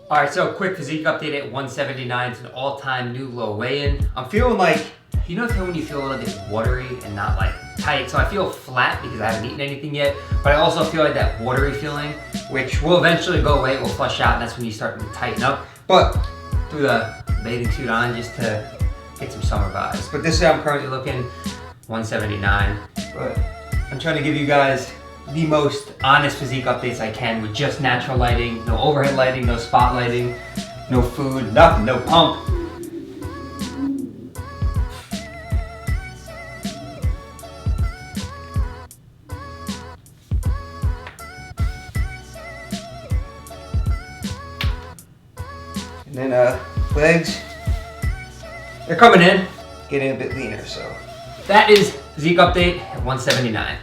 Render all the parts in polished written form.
All right, so quick physique update at 179. It's an all-time new low weigh-in. I'm feeling like, you know when you feel a little bit watery and not like tight? So I feel flat because I haven't eaten anything yet, but I also feel like that watery feeling, which will eventually go away, it will flush out, and that's when you start to tighten up. But threw the bathing suit on just to get some summer vibes. But this is how I'm currently looking, 179. But I'm trying to give you guys the most honest physique updates I can with just natural lighting, no overhead lighting, no spot lighting, no food, nothing, no pump. And then legs, they're coming in, getting a bit leaner, so. That is physique update at 179.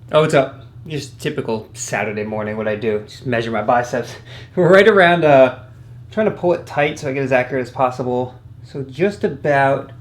Oh, what's up? Just typical Saturday morning, what I do. Just measure my biceps. We're right around, trying to pull it tight so I get as accurate as possible. So just about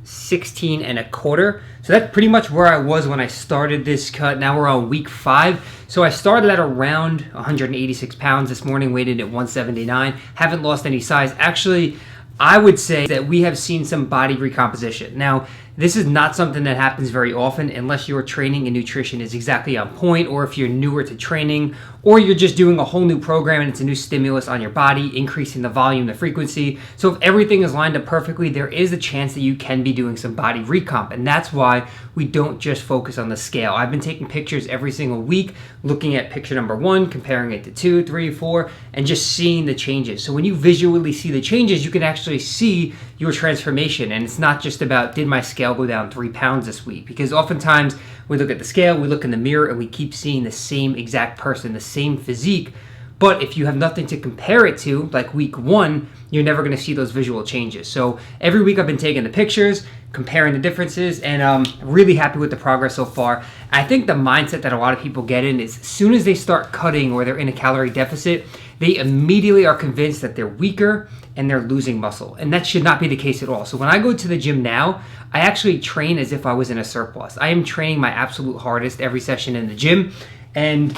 16 and a quarter. So that's pretty much where I was when I started this cut. Now we're on week 5. So I started at around 186 pounds this morning, weighed in at 179. Haven't lost any size. Actually, I would say that we have seen some body recomposition. Now, this is not something that happens very often unless your training and nutrition is exactly on point, or if you're newer to training, or you're just doing a whole new program and it's a new stimulus on your body, increasing the volume, the frequency. So if everything is lined up perfectly, there is a chance that you can be doing some body recomp. And that's why we don't just focus on the scale. I've been taking pictures every single week, looking at picture number 1, comparing it to 2, 3, 4, and just seeing the changes. So when you visually see the changes, you can actually see your transformation. And it's not just about, did my scale go down 3 pounds this week? Because oftentimes we look at the scale, we look in the mirror, and we keep seeing the same exact person, the same physique. But if you have nothing to compare it to, like week 1, you're never going to see those visual changes. So every week I've been taking the pictures, comparing the differences, and I'm really happy with the progress so far. I think the mindset that a lot of people get in is as soon as they start cutting or they're in a calorie deficit, they immediately are convinced that they're weaker and they're losing muscle. And that should not be the case at all. So when I go to the gym now, I actually train as if I was in a surplus. I am training my absolute hardest every session in the gym. And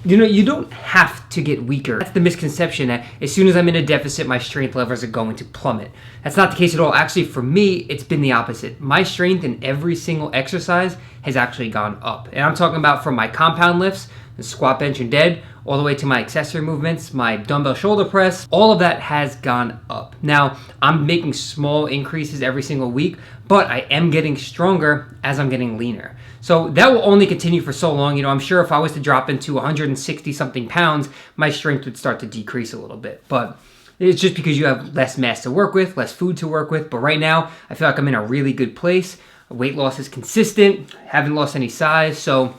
you know, you don't have to get weaker. That's the misconception, that as soon as I'm in a deficit, my strength levels are going to plummet. That's not the case at all. Actually, for me, it's been the opposite. My strength in every single exercise has actually gone up. And I'm talking about from my compound lifts, the squat, bench, and dead, all the way to my accessory movements, my dumbbell shoulder press, all of that has gone up. Now, I'm making small increases every single week, but I am getting stronger as I'm getting leaner. So that will only continue for so long. You know, I'm sure if I was to drop into 160 something pounds, my strength would start to decrease a little bit. But it's just because you have less mass to work with, less food to work with. But right now, I feel like I'm in a really good place. Weight loss is consistent, haven't lost any size. So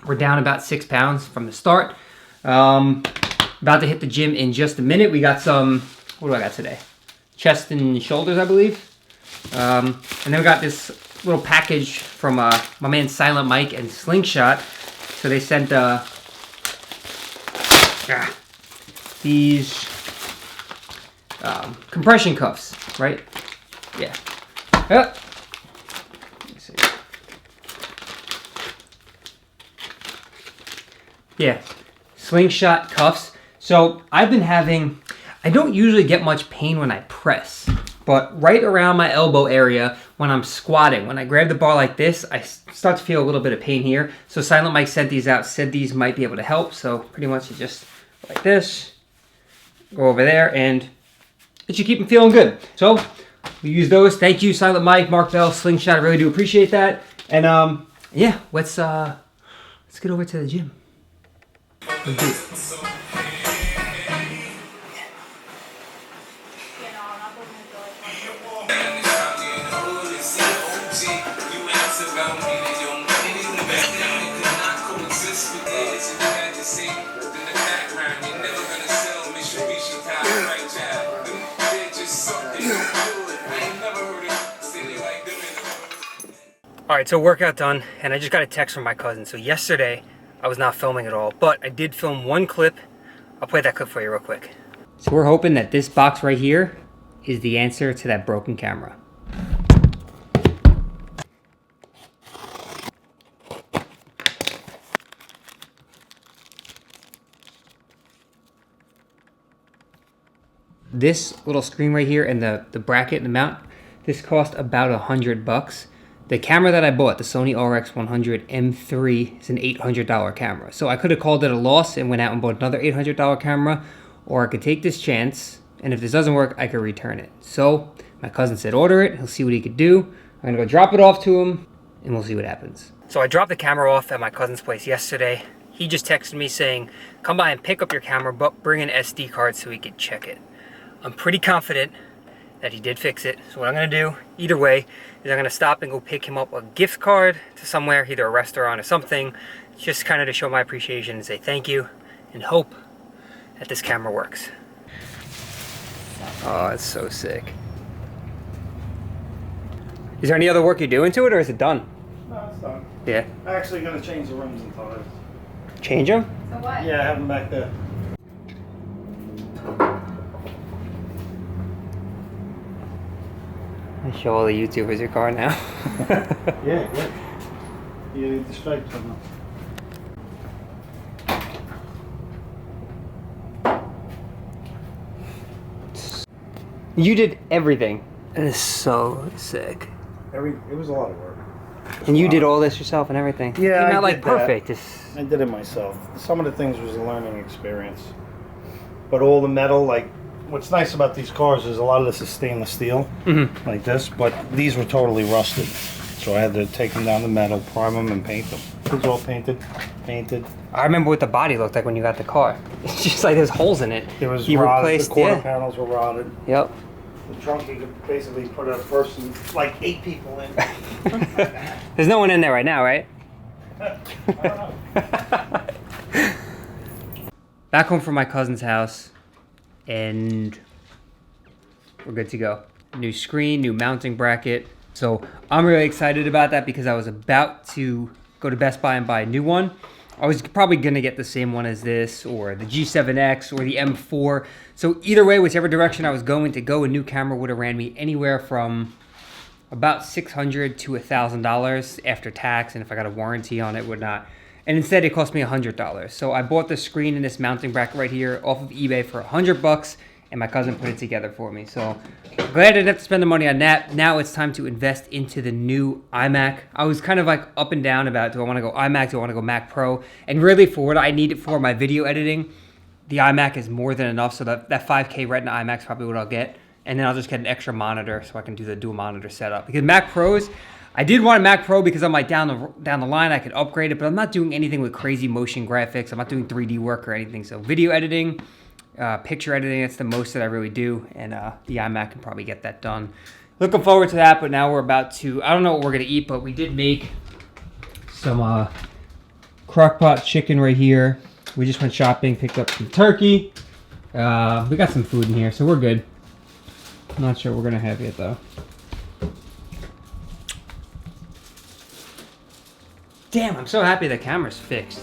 we're down about 6 pounds from the start. About to hit the gym in just a minute. We got some, what do I got today? Chest and shoulders, I believe. And then we got this little package from my man Silent Mike and Slingshot. So they sent these compression cuffs, right? Yeah. Let me see. Yeah. Slingshot cuffs. So I've been having, I don't usually get much pain when I press, but right around my elbow area when I'm squatting, when I grab the bar like this, I start to feel a little bit of pain here. So Silent Mike sent these out, said these might be able to help. So pretty much you just like this, go over there, and it should keep them feeling good. So we use those. Thank you, Silent Mike, Mark Bell, Slingshot. I really do appreciate that. And yeah, let's get over to the gym. Let's do it. Alright, so workout done, and I just got a text from my cousin. So yesterday, I was not filming at all, but I did film one clip. I'll play that clip for you real quick. So we're hoping that this box right here is the answer to that broken camera. This little screen right here and the bracket and the mount, this cost about $100. The camera that I bought, the Sony RX100 M3, is an $800 camera. So I could have called it a loss and went out and bought another $800 camera, or I could take this chance, and if this doesn't work, I could return it. So my cousin said order it, he'll see what he could do. I'm gonna go drop it off to him, and we'll see what happens. So I dropped the camera off at my cousin's place yesterday. He just texted me saying, come by and pick up your camera, but bring an SD card so we could check it. I'm pretty confident that he did fix it. So what I'm gonna do, either way, is I'm gonna stop and go pick him up a gift card to somewhere, either a restaurant or something, just kind of to show my appreciation and say thank you, and hope that this camera works. Oh, it's so sick. Is there any other work you're doing to it, or is it done? No, it's done. Yeah. I'm actually gonna change the rims and tires. Change them? So what? Yeah, I have them back there. I show all the YouTubers your car now. Yeah, good. You need the stripes on them. You did everything. It is so sick. It was a lot of work. And you did all this yourself and everything. Yeah, You're not I like did that. perfect. I did it myself. Some of the things was a learning experience. But all the metal, like, what's nice about these cars is a lot of this is stainless steel, like this, but these were totally rusted. So I had to take them down the metal, prime them, and paint them. It was all painted. I remember what the body looked like when you got the car. It's just like there's holes in it. It was you rotted, replaced, the quarter yeah. panels were rotted. Yep. The trunk, you could basically put a person, like 8 people in. There's no one in there right now, right? I don't know. Back home from my cousin's house, and we're good to go. New screen, new mounting bracket. So I'm really excited about that because I was about to go to Best Buy and buy a new one. I was probably gonna get the same one as this, or the G7X, or the M4. So either way, whichever direction I was going to go, a new camera would have ran me anywhere from about $600 to $1,000 after tax, and if I got a warranty on it, would not. And instead, it cost me $100. So I bought the screen and this mounting bracket right here off of eBay for $100, and my cousin put it together for me. So glad I didn't have to spend the money on that. Now it's time to invest into the new iMac. I was kind of like up and down about, do I want to go iMac, do I want to go Mac Pro? And really for what I need it for, my video editing, the iMac is more than enough. So that 5K Retina iMac is probably what I'll get. And then I'll just get an extra monitor so I can do the dual monitor setup. Because Mac Pros, I did want a Mac Pro because I'm like down the line, I could upgrade it, but I'm not doing anything with crazy motion graphics. I'm not doing 3D work or anything. So video editing, picture editing, that's the most that I really do. And the iMac can probably get that done. Looking forward to that, but now we're about to, I don't know what we're gonna eat, but we did make some crock-pot chicken right here. We just went shopping, picked up some turkey. We got some food in here, so we're good. I'm not sure what we're gonna have yet though. Damn, I'm so happy the camera's fixed.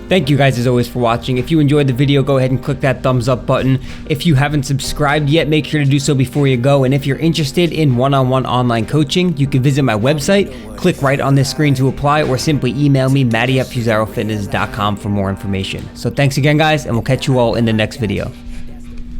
Thank you guys as always for watching. If you enjoyed the video, go ahead and click that thumbs up button. If you haven't subscribed yet, make sure to do so before you go. And if you're interested in one-on-one online coaching, you can visit my website, click right on this screen to apply, or simply email me, Matty@FusaroFitness.com for more information. So thanks again, guys, and we'll catch you all in the next video.